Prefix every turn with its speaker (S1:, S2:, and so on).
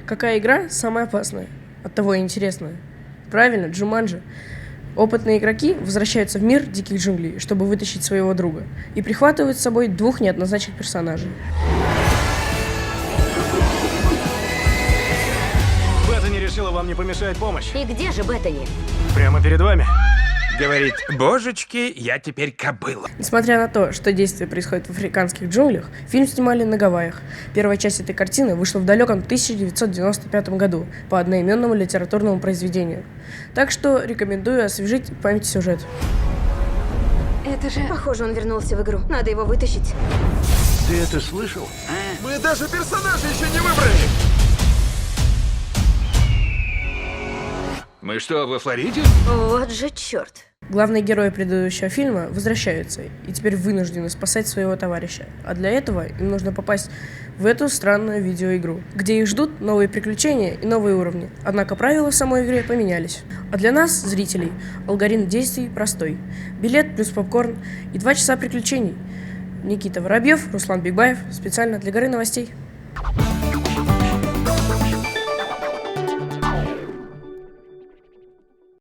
S1: Какая игра самая опасная? Оттого и интересная. Правильно, Джуманджи. Опытные игроки возвращаются в мир диких джунглей, чтобы вытащить своего друга, и прихватывают с собой двух неоднозначных персонажей.
S2: Беттани решила, вам не помешает помощь.
S3: И где же Беттани?
S2: Прямо перед вами.
S4: Говорит, божечки, я теперь кобыла.
S1: Несмотря на то, что действие происходит в африканских джунглях, фильм снимали на Гавайях. Первая часть этой картины вышла в далеком 1995 году по одноименному литературному произведению. Так что рекомендую освежить в памяти сюжет.
S3: Это же... Похоже, он вернулся в игру. Надо его вытащить.
S5: Ты это слышал?
S4: Мы даже персонажа еще не выбрали. Мы что, во Флориде?
S3: Вот же черт.
S1: Главные герои предыдущего фильма возвращаются и теперь вынуждены спасать своего товарища. А для этого им нужно попасть в эту странную видеоигру, где их ждут новые приключения и новые уровни. Однако правила в самой игре поменялись. А для нас, зрителей, алгоритм действий простой. Билет плюс попкорн и 2 часа приключений. Никита Воробьев, Руслан Бигбаев. Специально для Горы новостей.